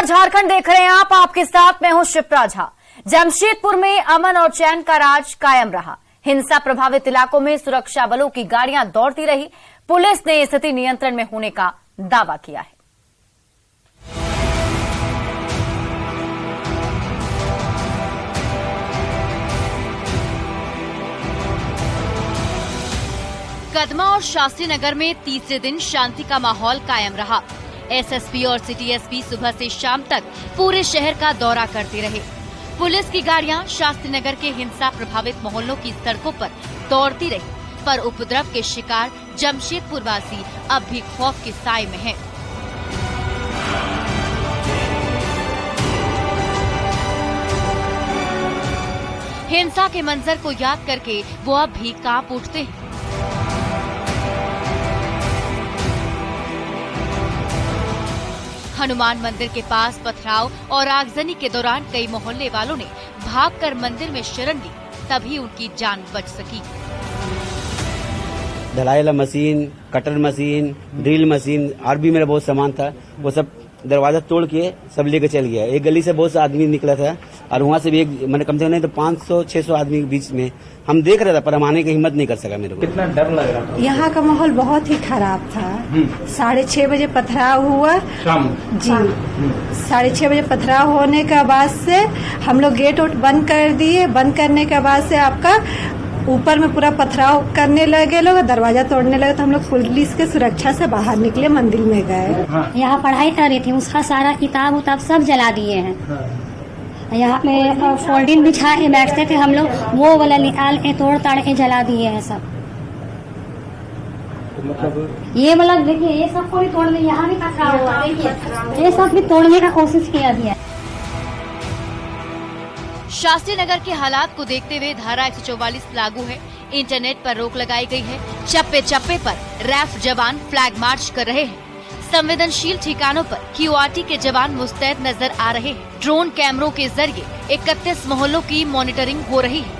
नमस्कार, झारखंड देख रहे हैं आप। आपके साथ मैं हूं शिप्रा झा। जमशेदपुर में अमन और चैन का राज कायम रहा। हिंसा प्रभावित इलाकों में सुरक्षा बलों की गाड़ियां दौड़ती रही। पुलिस ने स्थिति नियंत्रण में होने का दावा किया है। कदमा और शास्त्री नगर में तीसरे दिन शांति का माहौल कायम रहा। एसएसपी और सिटी एसपी सुबह से शाम तक पूरे शहर का दौरा करते रहे। पुलिस की गाड़ियां शास्त्री नगर के हिंसा प्रभावित मोहल्लों की सड़कों पर दौड़ती रही, पर उपद्रव के शिकार जमशेदपुर वासी अब भी खौफ के साए में हैं। हिंसा के मंजर को याद करके वो अब भी कांप उठते हैं। हनुमान मंदिर के पास पथराव और आगजनी के दौरान कई मोहल्ले वालों ने भागकर मंदिर में शरण ली, तभी उनकी जान बच सकी। ढलाई वाला machine, cutter machine, drill machine और भी मेरा बहुत सामान था, वो सब दरवाजा तोड़ के सब लेकर चल गया। एक गली से बहुत सा आदमी निकला था और वहाँ से भी एक मैंने कम से कम नहीं तो 500-600 आदमी के बीच में हम देख रहे थे, पर हम आने की हिम्मत नहीं कर सका। मेरे को कितना डर लग रहा था। यहाँ का माहौल बहुत ही खराब था। 6:30 बजे पथराव हुआ शाम जी। 6:30 बजे पथराव होने के बाद से हम लोग गेट वोट बंद कर दिए। बंद करने के बाद से आपका ऊपर में पूरा पथराव करने लगे लोग, दरवाजा तोड़ने लगे, तो हम लोग पुलिस के सुरक्षा से बाहर निकले, मंदिर में गए। यहाँ पढ़ाई कर रही थी, उसका सारा किताब उताब सब जला दिए हैं। यहाँ पे फोल्डिंग बिछा के बैठते थे हम लोग, वो वाला निकाल के तोड़ ताड़ के जला दिए हैं सब। ये मतलब देखिए, ये सब को भी तोड़ लिया, यहाँ भी पथराव हुआ, देखिए ये सब भी तोड़ने का कोशिश किया गया। शास्त्री नगर के हालात को देखते हुए धारा 144 लागू है। इंटरनेट पर रोक लगाई गई है। चप्पे चप्पे पर रैफ जवान फ्लैग मार्च कर रहे हैं। संवेदनशील ठिकानों पर क्यूआरटी के जवान मुस्तैद नजर आ रहे हैं। ड्रोन कैमरों के जरिए 31 मोहल्लों की मॉनिटरिंग हो रही है।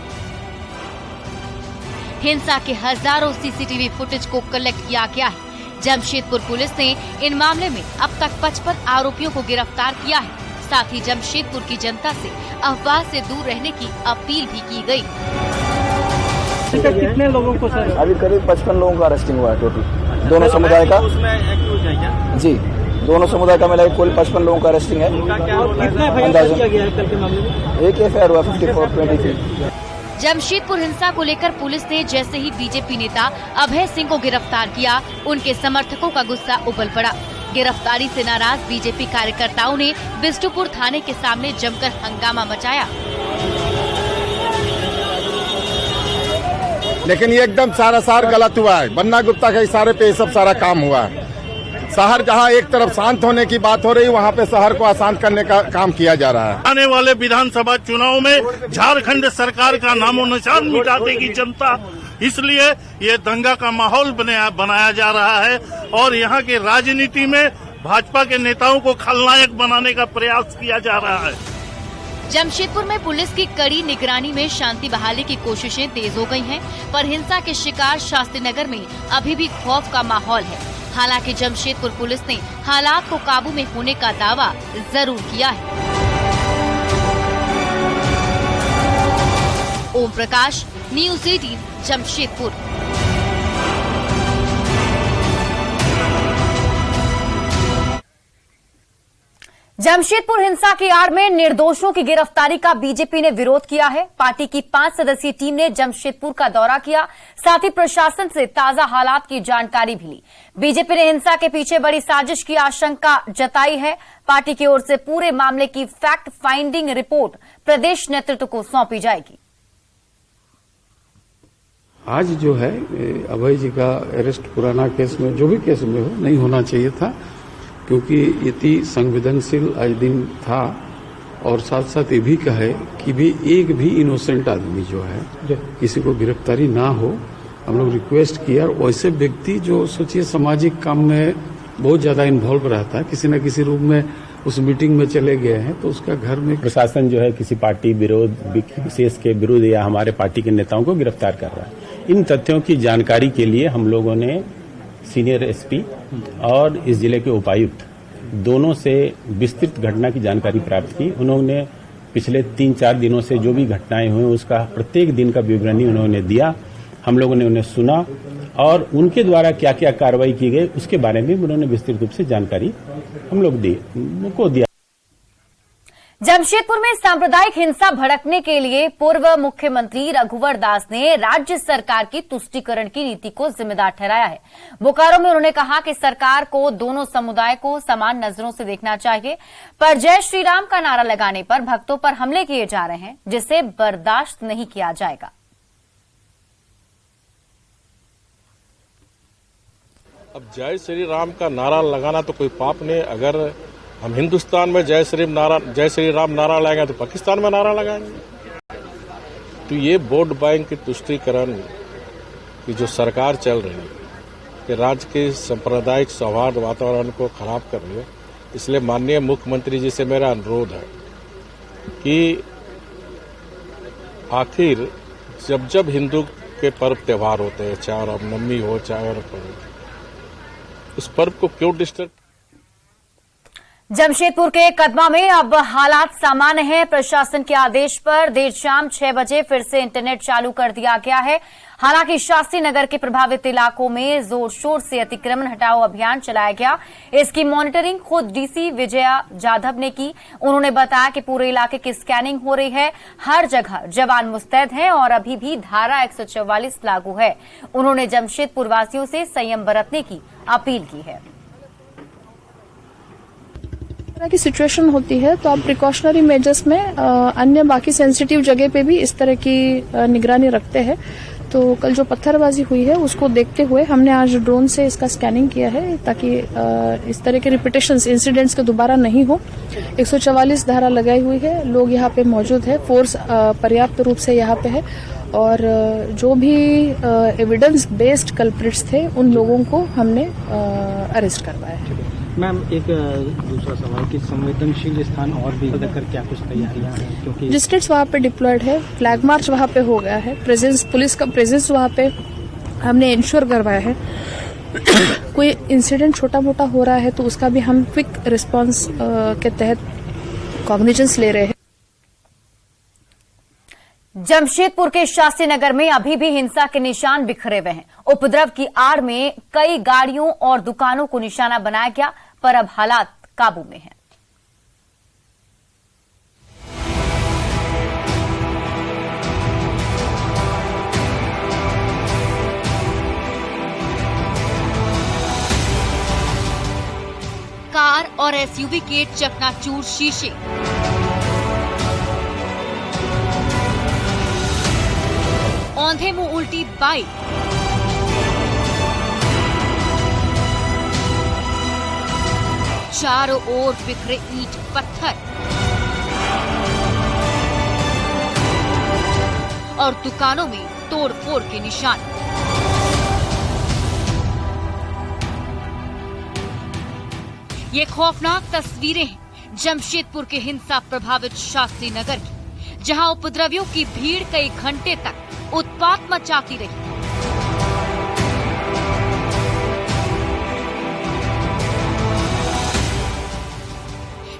हिंसा के हजारों सीसीटीवी फुटेज को कलेक्ट किया गया है। जमशेदपुर पुलिस ने इन मामले में अब तक 55 आरोपियों को गिरफ्तार किया है। साथ ही जमशेदपुर की जनता से अफवाह से दूर रहने की अपील भी की गई। कितने लोगों को सर? अभी करीब 55 लोगों का अरेस्टिंग हुआ है टोटल, दोनों समुदाय का। जी, दोनों समुदाय का मिला कुल 55 लोगों का अरेस्टिंग है। एक एफआईआर हुआ 54-23। जमशेदपुर हिंसा को लेकर पुलिस ने जैसे ही बीजेपी नेता अभय सिंह को गिरफ्तार किया, उनके समर्थकों का गुस्सा उबल पड़ा। गिरफ्तारी से नाराज बीजेपी कार्यकर्ताओं ने बिष्टुपुर थाने के सामने जमकर हंगामा मचाया। लेकिन ये एकदम सारा गलत हुआ है। बन्ना गुप्ता के इशारे पे ये सब सारा काम हुआ है। शहर जहां एक तरफ शांत होने की बात हो रही, वहां पे शहर को अशांत करने का काम किया जा रहा है। आने वाले विधानसभा चुनाव में झारखंड सरकार का नामो निशान मिटा देगी जनता, इसलिए ये दंगा का माहौल बनाया जा रहा है और यहाँ के राजनीति में भाजपा के नेताओं को खलनायक बनाने का प्रयास किया जा रहा है। जमशेदपुर में पुलिस की कड़ी निगरानी में शांति बहाली की कोशिशें तेज हो गई हैं, पर हिंसा के शिकार शास्त्री नगर में अभी भी खौफ का माहौल है। हालांकि जमशेदपुर पुलिस ने हालात को काबू में होने का दावा जरूर किया है। ओम प्रकाश, न्यूज़ 18, जमशेदपुर। जमशेदपुर हिंसा की आड़ में निर्दोषों की गिरफ्तारी का बीजेपी ने विरोध किया है। पार्टी की 5 सदस्यीय टीम ने जमशेदपुर का दौरा किया, साथ ही प्रशासन से ताजा हालात की जानकारी भी ली। बीजेपी ने हिंसा के पीछे बड़ी साजिश की आशंका जताई है। पार्टी की ओर से पूरे मामले की फैक्ट फाइंडिंग रिपोर्ट प्रदेश नेतृत्व को सौंपी जाएगी। आज जो है अभय जी का अरेस्ट पुराना केस में, जो भी केस में हो, नहीं होना चाहिए था, क्योंकि इतनी संवेदनशील आज दिन था। और साथ साथ ये भी कहे कि भी एक भी इनोसेंट आदमी जो है किसी को गिरफ्तारी ना हो, हम लोग रिक्वेस्ट किया। और वैसे व्यक्ति जो सोचिए सामाजिक काम में बहुत ज्यादा इन्वॉल्व रहता है, किसी न किसी रूप में उस मीटिंग में चले गए हैं, तो उसका घर में प्रशासन जो है किसी पार्टी विरोध विशेष के विरुद्ध या हमारे पार्टी के नेताओं को गिरफ्तार कर रहा है। इन तथ्यों की जानकारी के लिए हम लोगों ने सीनियर एसपी और इस जिले के उपायुक्त दोनों से विस्तृत घटना की जानकारी प्राप्त की। उन्होंने पिछले 3-4 दिनों से जो भी घटनाएं हुई उसका प्रत्येक दिन का विवरणी उन्होंने दिया। हम लोगों ने उन्हें सुना और उनके द्वारा क्या क्या कार्रवाई की गई उसके बारे में उन्होंने विस्तृत रूप से जानकारी हम लोग को दिया। जमशेदपुर में सांप्रदायिक हिंसा भड़कने के लिए पूर्व मुख्यमंत्री रघुवर दास ने राज्य सरकार की तुष्टीकरण की नीति को जिम्मेदार ठहराया है। बोकारो में उन्होंने कहा कि सरकार को दोनों समुदाय को समान नजरों से देखना चाहिए, पर जय श्री राम का नारा लगाने पर भक्तों पर हमले किए जा रहे हैं, जिसे बर्दाश्त नहीं किया जाएगा। अब जय श्री राम का नारा लगाना तो कोई पाप नहीं। अगर हम हिंदुस्तान में जय श्री राम नारा लगाएंगे तो पाकिस्तान में नारा लगाएंगे। तो ये वोट बैंक की तुष्टीकरण की जो सरकार चल रही है कि राज्य के सांप्रदायिक सौहार्द वातावरण को खराब कर रही है, इसलिए माननीय मुख्यमंत्री जी से मेरा अनुरोध है कि आखिर जब हिंदू के पर्व त्योहार होते हैं, चाहे रामनवमी हो चाहे और उस पर्व को क्यों डिस्टर्ब। जमशेदपुर के कदमा में अब हालात सामान्य हैं। प्रशासन के आदेश पर देर शाम 6 बजे फिर से इंटरनेट चालू कर दिया गया है। हालांकि शास्त्री नगर के प्रभावित इलाकों में जोर शोर से अतिक्रमण हटाओ अभियान चलाया गया। इसकी मॉनिटरिंग खुद डीसी विजया जाधव ने की। उन्होंने बताया कि पूरे इलाके की स्कैनिंग हो रही है, हर जगह जवान मुस्तैद हैं और अभी भी धारा 144 लागू है। उन्होंने जमशेदपुर वासियों से संयम बरतने की अपील की है। तरह की सिचुएशन होती है तो आप प्रिकॉशनरी मेजर्स में अन्य बाकी सेंसिटिव जगह पे भी इस तरह की निगरानी रखते हैं। तो कल जो पत्थरबाजी हुई है उसको देखते हुए हमने आज ड्रोन से इसका स्कैनिंग किया है ताकि इस तरह के रिपीटेशंस इंसिडेंट्स के दोबारा नहीं हो। 144 धारा लगाई हुई है, लोग यहाँ पे मौजूद है, फोर्स पर्याप्त रूप से यहाँ पे है और जो भी एविडेंस बेस्ड कल्प्रिट्स थे उन लोगों को हमने अरेस्ट करवाया है। मैम, एक दूसरा सवाल कि संवेदनशील स्थान और भी लेकर क्या कुछ तैयारियां हैं, क्योंकि मजिस्ट्रेट्स वहाँ पे डिप्लॉयड है, फ्लैग मार्च वहाँ पे हो गया है, पुलिस का प्रेजेंस वहाँ पे हमने इंश्योर करवाया है। कोई इंसिडेंट छोटा मोटा हो रहा है तो उसका भी हम क्विक रिस्पांस के तहत कॉग्निजेंस ले रहे हैं। जमशेदपुर के शास्त्री नगर में अभी भी हिंसा के निशान बिखरे हुए हैं। उपद्रव की आड़ में कई गाड़ियों और दुकानों को निशाना बनाया गया, पर अब हालात काबू में हैं। कार और एसयूवी के चकनाचूर शीशे, औंधे मुंह उल्टी बाइक, चारों ओर बिखरे ईंट पत्थर और दुकानों में तोड़फोड़ के निशान। ये खौफनाक तस्वीरें हैं जमशेदपुर के हिंसा प्रभावित शास्त्री नगर की, जहां उपद्रवियों की भीड़ कई घंटे तक उत्पात मचाती रही।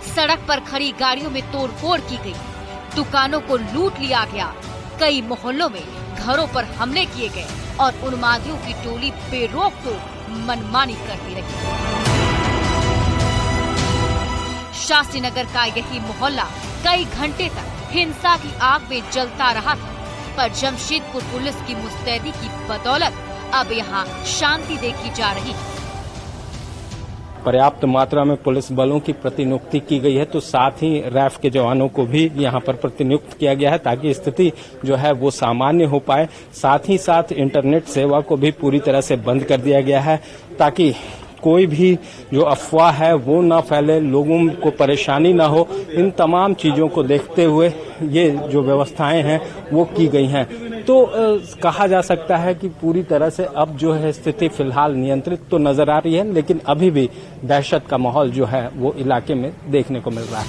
सड़क पर खड़ी गाड़ियों में तोड़फोड़ की गई, दुकानों को लूट लिया गया, कई मोहल्लों में घरों पर हमले किए गए और उन्मादियों की टोली बेरोक-टोक मनमानी करती रही। शास्त्री नगर का यही मोहल्ला कई घंटे तक हिंसा की आग में जलता रहा था, पर जमशेदपुर पुलिस की मुस्तैदी की बदौलत अब यहाँ शांति देखी जा रही है। पर्याप्त मात्रा में पुलिस बलों की प्रतिनियुक्ति की गई है, तो साथ ही रैफ के जवानों को भी यहाँ पर प्रतिनियुक्त किया गया है ताकि स्थिति जो है वो सामान्य हो पाए। साथ ही साथ इंटरनेट सेवा को भी पूरी तरह से बंद कर दिया गया है ताकि कोई भी जो अफवाह है वो ना फैले, लोगों को परेशानी ना हो। इन तमाम चीजों को देखते हुए ये जो व्यवस्थाएं हैं वो की गई हैं। तो कहा जा सकता है कि पूरी तरह से अब जो है स्थिति फिलहाल नियंत्रित तो नजर आ रही है, लेकिन अभी भी दहशत का माहौल जो है वो इलाके में देखने को मिल रहा है।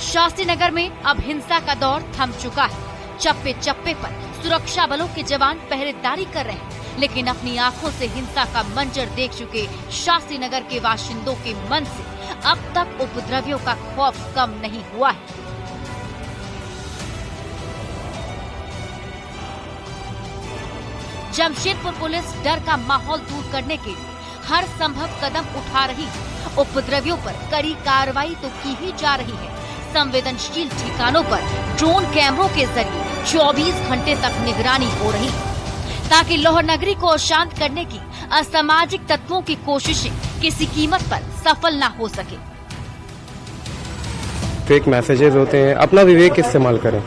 शास्त्री नगर में अब हिंसा का दौर थम चुका है। चप्पे चप्पे पर सुरक्षा बलों के जवान पहरेदारी कर रहे हैं। लेकिन अपनी आंखों से हिंसा का मंजर देख चुके शास्त्री नगर के बाशिंदों के मन से अब तक उपद्रवियों का खौफ कम नहीं हुआ है। जमशेदपुर पुलिस डर का माहौल दूर करने के लिए हर संभव कदम उठा रही है। उपद्रवियों पर कड़ी कार्रवाई तो की ही जा रही है। संवेदनशील ठिकानों पर ड्रोन कैमरों के जरिए 24 घंटे तक निगरानी हो रही है, ताकि लाहौर नगरी को अशांत करने की असामाजिक तत्वों की कोशिशें किसी कीमत पर सफल न हो सके। फेक मैसेजेस होते हैं, अपना विवेक इस्तेमाल करें।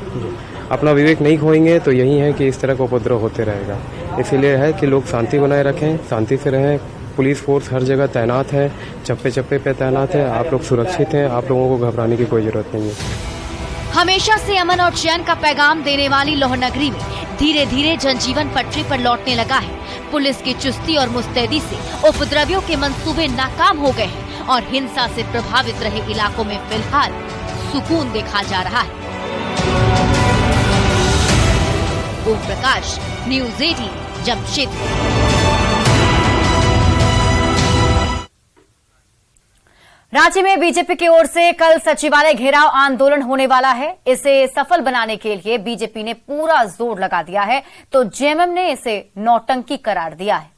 अपना विवेक नहीं खोएंगे तो यही है कि इस तरह का उपद्रव होते रहेगा। इसीलिए है कि लोग शांति बनाए रखें, शांति से रहें। पुलिस फोर्स हर जगह तैनात है, चप्पे चप्पे पे तैनात है। आप लोग सुरक्षित हैं, आप लोगों को घबराने की कोई जरूरत नहीं है। हमेशा से अमन और चैन का पैगाम देने वाली लाहौर नगरी में धीरे धीरे जनजीवन पटरी पर लौटने लगा है। पुलिस की चुस्ती और मुस्तैदी से उपद्रवियों के मंसूबे नाकाम हो गए हैं और हिंसा से प्रभावित रहे इलाकों में फिलहाल सुकून देखा जा रहा है। ओम प्रकाश, न्यूज़ 18, जमशेदपुर। रांची में बीजेपी की ओर से कल सचिवालय घेराव आंदोलन होने वाला है। इसे सफल बनाने के लिए बीजेपी ने पूरा जोर लगा दिया है, तो जेएमएम ने इसे नौटंकी करार दिया है।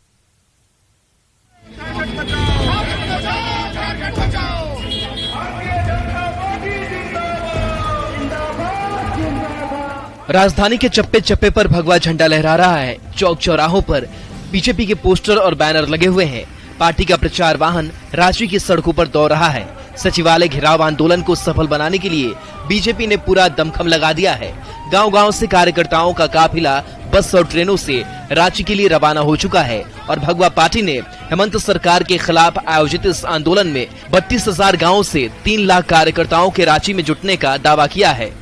राजधानी के चप्पे चप्पे पर भगवा झंडा लहरा रहा है। चौक चौराहों पर बीजेपी के पोस्टर और बैनर लगे हुए हैं। पार्टी का प्रचार वाहन रांची की सड़कों पर दौड़ रहा है। सचिवालय घेराव आंदोलन को सफल बनाने के लिए बीजेपी ने पूरा दमखम लगा दिया है। गांव-गांव से कार्यकर्ताओं का काफिला बस और ट्रेनों से रांची के लिए रवाना हो चुका है और भगवा पार्टी ने हेमंत सरकार के खिलाफ आयोजित इस आंदोलन में 32,000 गाँव से 3 लाख कार्यकर्ताओं के रांची में जुटने का दावा किया है।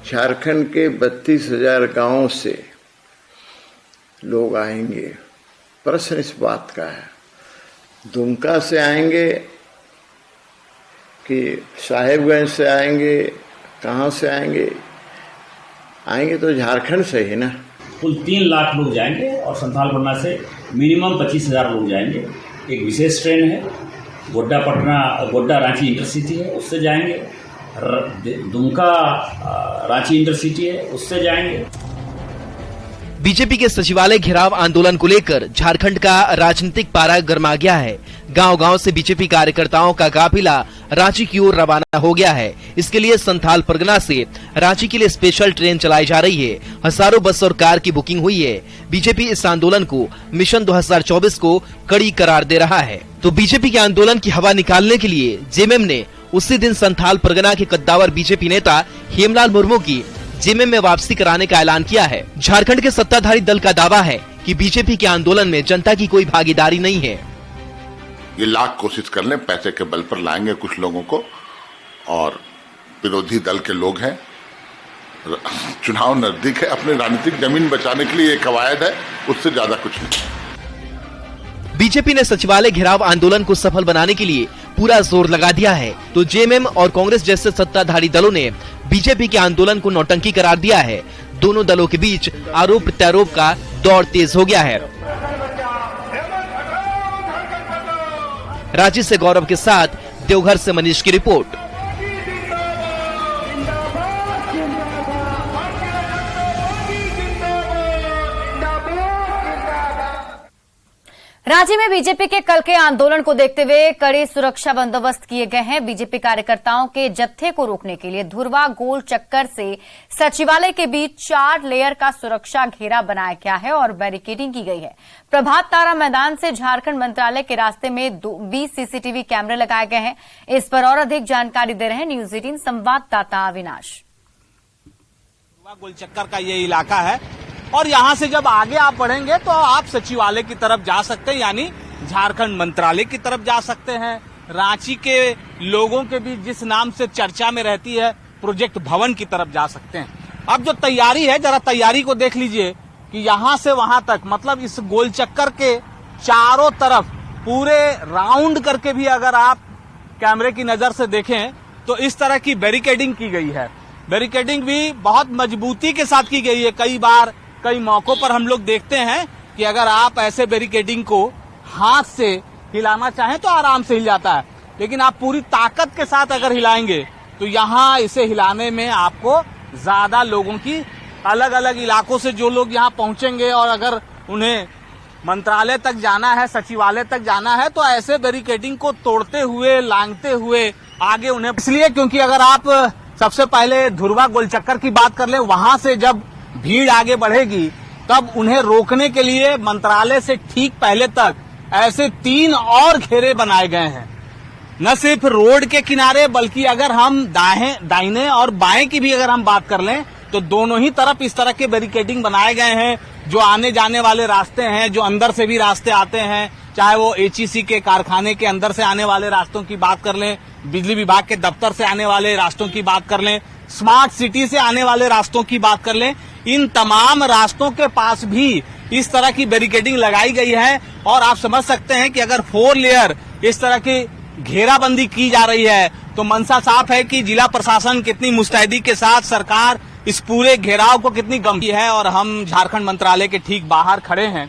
झारखंड के 32,000 गांवों से लोग आएंगे। प्रश्न इस बात का है, दुमका से आएंगे कि साहेबगंज से आएंगे, कहाँ से आएंगे? आएंगे तो झारखंड से ही ना। कुल 3 लाख लोग जाएंगे और संथाल पटना से मिनिमम 25,000 लोग जाएंगे। एक विशेष ट्रेन है, गोड्डा रांची इंटरसिटी है, उससे जाएंगे। दुमका रांची इंटरसिटी है, उससे जाएंगे। बीजेपी के सचिवालय घेराव आंदोलन को लेकर झारखंड का राजनीतिक पारा गर्मा गया है। गांव-गांव से बीजेपी कार्यकर्ताओं का काफिला रांची की ओर रवाना हो गया है। इसके लिए संथाल परगना से रांची के लिए स्पेशल ट्रेन चलाई जा रही है। हजारों बस और कार की बुकिंग हुई है। बीजेपी इस आंदोलन को मिशन 2024 को कड़ी करार दे रहा है। तो बीजेपी के आंदोलन की हवा निकालने के लिए जेएमएम ने उसी दिन संथाल परगना के कद्दावर बीजेपी नेता हेमलाल मुर्मू की जेएमएम में वापसी कराने का ऐलान किया है। झारखंड के सत्ताधारी दल का दावा है कि बीजेपी के आंदोलन में जनता की कोई भागीदारी नहीं है। ये लाख कोशिश कर लें, पैसे के बल पर लाएंगे कुछ लोगों को, और विरोधी दल के लोग हैं। चुनाव नजदीक है, अपनी राजनीतिक जमीन बचाने के लिए एक कवायद है, उससे ज्यादा कुछ नहीं। बीजेपी ने सचिवालय घेराव आंदोलन को सफल बनाने के लिए पूरा जोर लगा दिया है, तो जेएमएम और कांग्रेस जैसे सत्ताधारी दलों ने बीजेपी के आंदोलन को नौटंकी करार दिया है। दोनों दलों के बीच आरोप प्रत्यारोप का दौर तेज हो गया है। रांची से गौरव के साथ देवघर से मनीष की रिपोर्ट। रांची में बीजेपी के कल के आंदोलन को देखते हुए कड़े सुरक्षा बंदोबस्त किए गए हैं। बीजेपी कार्यकर्ताओं के जत्थे को रोकने के लिए धुरवा गोल चक्कर से सचिवालय के बीच 4 लेयर का सुरक्षा घेरा बनाया गया है और बैरिकेडिंग की गई है। प्रभात तारा मैदान से झारखंड मंत्रालय के रास्ते में 20 सीसीटीवी कैमरे लगाए गए हैं। इस पर और अधिक जानकारी दे रहे हैं न्यूज़ 18 संवाददाता अविनाश। गोल चक्कर का ये इलाका है और यहाँ से जब आगे आप बढ़ेंगे तो आप सचिवालय की तरफ जा सकते हैं, यानी झारखंड मंत्रालय की तरफ जा सकते हैं। रांची के लोगों के बीच जिस नाम से चर्चा में रहती है प्रोजेक्ट भवन की तरफ जा सकते हैं। अब जो तैयारी है, जरा तैयारी को देख लीजिए कि यहाँ से वहां तक, मतलब इस गोल चक्कर के चारों तरफ पूरे राउंड करके भी अगर आप कैमरे की नजर से देखें तो इस तरह की बैरिकेडिंग की गई है। बैरिकेडिंग भी बहुत मजबूती के साथ की गई है। कई बार कई मौकों पर हम लोग देखते हैं कि अगर आप ऐसे बैरिकेडिंग को हाथ से हिलाना चाहें तो आराम से हिल जाता है, लेकिन आप पूरी ताकत के साथ अगर हिलाएंगे तो यहाँ इसे हिलाने में आपको ज्यादा लोगों की, अलग अलग इलाकों से जो लोग यहाँ पहुंचेंगे और अगर उन्हें मंत्रालय तक जाना है, सचिवालय तक जाना है, तो ऐसे बैरिकेडिंग को तोड़ते हुए, लांघते हुए आगे उन्हें, इसलिए क्योंकि अगर आप सबसे पहले धुर्वा गोलचक्कर की बात कर लें, वहां से जब भीड़ आगे बढ़ेगी तब उन्हें रोकने के लिए मंत्रालय से ठीक पहले तक ऐसे 3 और घेरे बनाए गए हैं। न सिर्फ रोड के किनारे, बल्कि अगर हम दाहिने और बाएं की भी अगर हम बात कर लें तो दोनों ही तरफ इस तरह के बैरिकेडिंग बनाए गए हैं। जो आने जाने वाले रास्ते हैं, जो अंदर से भी रास्ते आते हैं, चाहे वो एचईसी के कारखाने के अंदर से आने वाले रास्तों की बात कर लें, बिजली विभाग के दफ्तर से आने वाले रास्तों की बात कर लें, स्मार्ट सिटी से आने वाले रास्तों की बात कर लें, इन तमाम रास्तों के पास भी इस तरह की बैरिकेडिंग लगाई गई है। और आप समझ सकते हैं कि अगर 4 लेयर इस तरह की घेराबंदी की जा रही है तो मंशा साफ है कि जिला प्रशासन कितनी मुस्तैदी के साथ, सरकार इस पूरे घेराव को कितनी गंभीर है। और हम झारखंड मंत्रालय के ठीक बाहर खड़े हैं।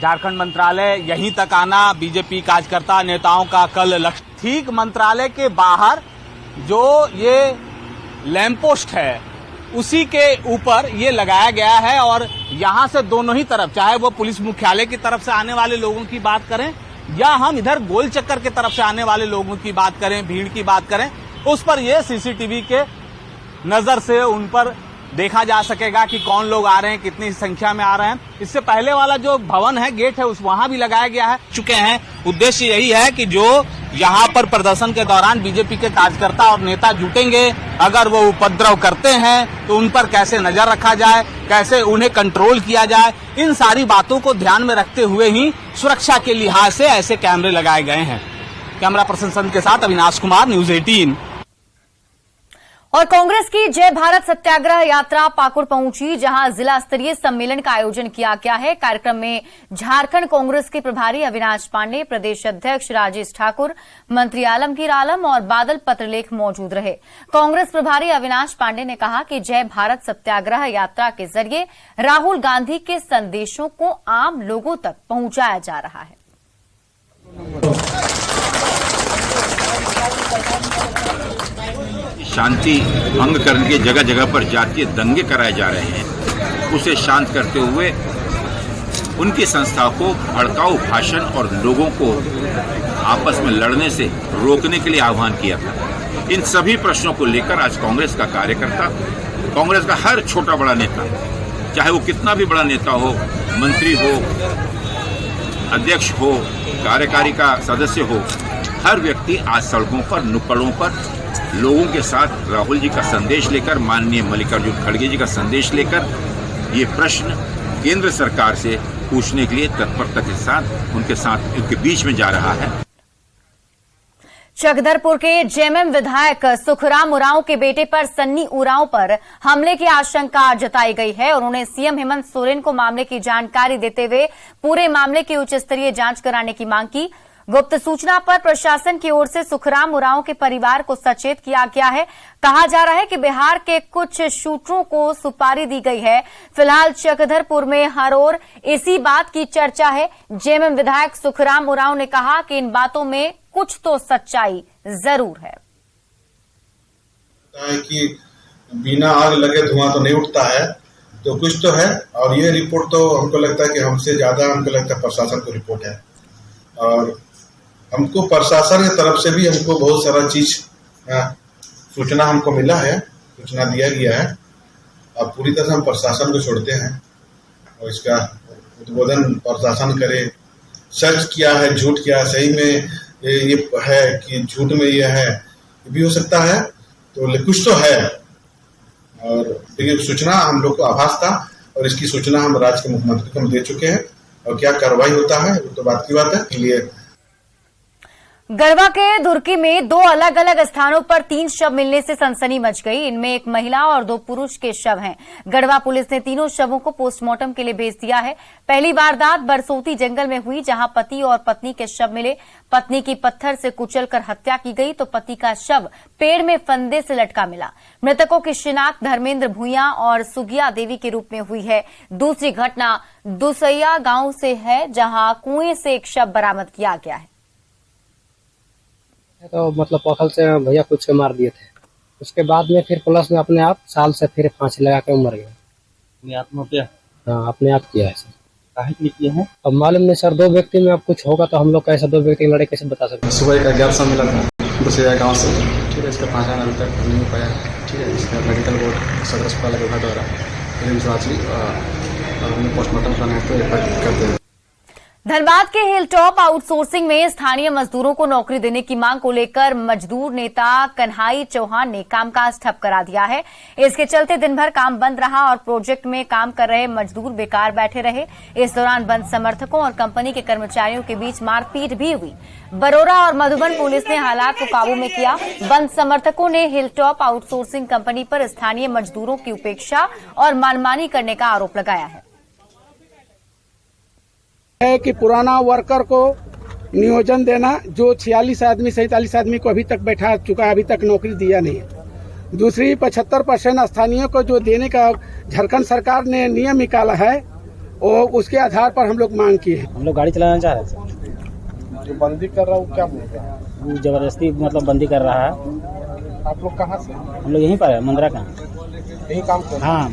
झारखंड मंत्रालय यहीं तक आना बीजेपी कार्यकर्ता नेताओं का कल लक्ष्य। ठीक मंत्रालय के बाहर जो ये लैंप पोस्ट है उसी के ऊपर ये लगाया गया है और यहाँ से दोनों ही तरफ, चाहे वो पुलिस मुख्यालय की तरफ से आने वाले लोगों की बात करें या हम इधर गोल चक्कर की तरफ से आने वाले लोगों की बात करें, भीड़ की बात करें, उस पर ये सीसीटीवी के नजर से उन पर देखा जा सकेगा कि कौन लोग आ रहे हैं, कितनी संख्या में आ रहे हैं। इससे पहले वाला जो भवन है, गेट है, उस वहां भी लगाया गया है चुके हैं। उद्देश्य यही है कि जो यहाँ पर प्रदर्शन के दौरान बीजेपी के कार्यकर्ता और नेता जुटेंगे, अगर वो उपद्रव करते हैं तो उन पर कैसे नजर रखा जाए, कैसे उन्हें कंट्रोल किया जाए, इन सारी बातों को ध्यान में रखते हुए ही सुरक्षा के लिहाज से ऐसे कैमरे लगाए गए हैं। कैमरा पर्सन संत के साथ अविनाश कुमार, न्यूज 18। और कांग्रेस की जय भारत सत्याग्रह यात्रा पाकुड़ पहुंची, जहां जिला स्तरीय सम्मेलन का आयोजन किया गया है। कार्यक्रम में झारखंड कांग्रेस के प्रभारी अविनाश पांडे, प्रदेश अध्यक्ष राजेश ठाकुर, मंत्री आलमगीर आलम और बादल पत्रलेख मौजूद रहे। कांग्रेस प्रभारी अविनाश पांडे ने कहा कि जय भारत सत्याग्रह यात्रा के जरिए राहुल गांधी के संदेशों को आम लोगों तक पहुंचाया जा रहा है। शांति भंग करने के जगह जगह पर जातीय दंगे कराए जा रहे हैं, उसे शांत करते हुए उनकी संस्था को भड़काऊ भाषण और लोगों को आपस में लड़ने से रोकने के लिए आह्वान किया था। इन सभी प्रश्नों को लेकर आज कांग्रेस का कार्यकर्ता, कांग्रेस का हर छोटा बड़ा नेता, चाहे वो कितना भी बड़ा नेता हो, मंत्री हो, अध्यक्ष हो, कार्यकारी का सदस्य हो, हर व्यक्ति आज सड़कों पर, नुक्कड़ों पर लोगों के साथ राहुल जी का संदेश लेकर, माननीय मल्लिकार्जुन खड़गे जी का संदेश लेकर ये प्रश्न केंद्र सरकार से पूछने के लिए तत्परता के साथ उनके बीच में जा रहा है। चकधरपुर के जेएमएम विधायक सुखराम उरांव के बेटे पर सन्नी उरांव पर हमले की आशंका जताई गई है और उन्होंने सीएम हेमंत सोरेन को मामले की जानकारी देते हुए पूरे मामले की उच्च स्तरीय जांच कराने की मांग की। गुप्त सूचना पर प्रशासन की ओर से सुखराम उरांव के परिवार को सचेत किया गया है। कहा जा रहा है कि बिहार के कुछ शूटरों को सुपारी दी गई है। फिलहाल चकधरपुर में हर ओर इसी बात की चर्चा है। जेएमएम विधायक सुखराम उरांव ने कहा कि इन बातों में कुछ तो सच्चाई जरूर है। कि बिना आग लगे धुआं तो नहीं उठता है, तो कुछ तो है। और ये रिपोर्ट तो हमको लगता है कि हमसे ज्यादा हमको लगता है प्रशासन को रिपोर्ट है। और हमको प्रशासन की तरफ से भी हमको बहुत सारा चीज सूचना हमको मिला है, सूचना दिया गया है। अब पूरी तरह से हम प्रशासन को छोड़ते हैं और इसका उद्बोधन प्रशासन करे। सच क्या है, झूठ क्या है, सही में ये है कि झूठ में ये है, ये भी हो सकता है। तो कुछ तो है। और देखिए, सूचना हम लोग को आभास था और इसकी सूचना हम राज्य के मुख्यमंत्री को दे चुके हैं। और क्या कार्रवाई होता है वो तो बात की बात है। इसलिए गढ़वा के धुरकी में 2 अलग अलग स्थानों पर 3 शव मिलने से सनसनी मच गई। इनमें एक महिला और 2 पुरुष के शव हैं। गढ़वा पुलिस ने तीनों शवों को पोस्टमार्टम के लिए भेज दिया है। पहली वारदात बरसोती जंगल में हुई, जहां पति और पत्नी के शव मिले। पत्नी की पत्थर से कुचलकर हत्या की गई तो पति का शव पेड़ में फंदे से लटका मिला। मृतकों की शिनाख्त धर्मेंद्र भूया और सुगिया देवी के रूप में हुई है। दूसरी घटना दुसैया गांव से है, जहां कुएं से एक शव बरामद किया गया है। तो मतलब पखल से भैया कुछ के मार दिए थे। उसके बाद में फिर पुलिस में अपने आप साल से फिर फांसी लगा के मर गया। अपने आत्महत्या? हाँ, अपने आप किया है सर। काहे के लिए किए हैं अब मालूम नहीं सर। 2 व्यक्ति में अब कुछ होगा तो हम लोग कैसे 2 व्यक्ति लड़े कैसे बता सकते हैं। सुबह का 11 मिला था दूसरे गाँव से। ठीक है, इसका पहचान अभी तक नहीं हो पाया। ठीक है, इसका मेडिकल बोर्ड सदर अस्पताल के द्वारा पोस्टमार्टम करना है तो करते हैं। धनबाद के हिलटॉप आउटसोर्सिंग में स्थानीय मजदूरों को नौकरी देने की मांग को लेकर मजदूर नेता कन्हाई चौहान ने कामकाज ठप करा दिया है। इसके चलते दिन भर काम बंद रहा और प्रोजेक्ट में काम कर रहे मजदूर बेकार बैठे रहे। इस दौरान बंद समर्थकों और कंपनी के कर्मचारियों के बीच मारपीट भी हुई। बरोरा और मधुबन पुलिस ने हालात को काबू में किया। बंद समर्थकों ने हिलटॉप आउटसोर्सिंग कंपनी पर स्थानीय मजदूरों की उपेक्षा और मनमानी करने का आरोप लगाया है कि पुराना वर्कर को नियोजन देना, जो 46 आदमी 47 आदमी को अभी तक बैठा चुका है, अभी तक नौकरी दिया नहीं है। दूसरी 75% स्थानीय को जो देने का झारखंड सरकार ने नियम निकाला है, वो उसके आधार पर हम लोग मांग किए हैं। हम लोग गाड़ी चलाना चाह रहे थे। जो बंदी कर रहा है वो क्या बोल रहा है? वो जबरदस्ती मतलब बंदी कर रहा है। आप लोग कहाँ से? हम लोग यहीं पर है, मंदरा का यही काम कर। हाँ,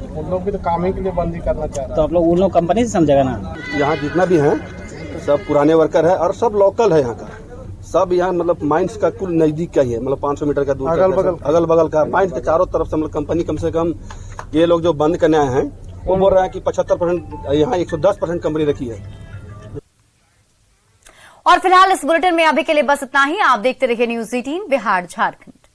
उन लोग भी तो काम ही के लिए बंदी करना चाह रहा है। तो आप लोग उन लोग कंपनी से समझेगा ना। यहाँ जितना भी हैं सब पुराने वर्कर है और सब लोकल है। यहाँ का सब यहाँ मतलब माइंस का कुल नजदीक का ही है, मतलब 500 मीटर का दूर अगल बगल का माइंस के चारों तरफ से मतलब कंपनी कम से कम ये लोग जो बंद करने आए हैं वो बोल रहे हैं कि 75% यहाँ 110% कंपनी रखी है। और फिलहाल इस बुलेटिन में अभी के लिए बस इतना ही। आप देखते रहिए न्यूज़ 18 बिहार झारखंड।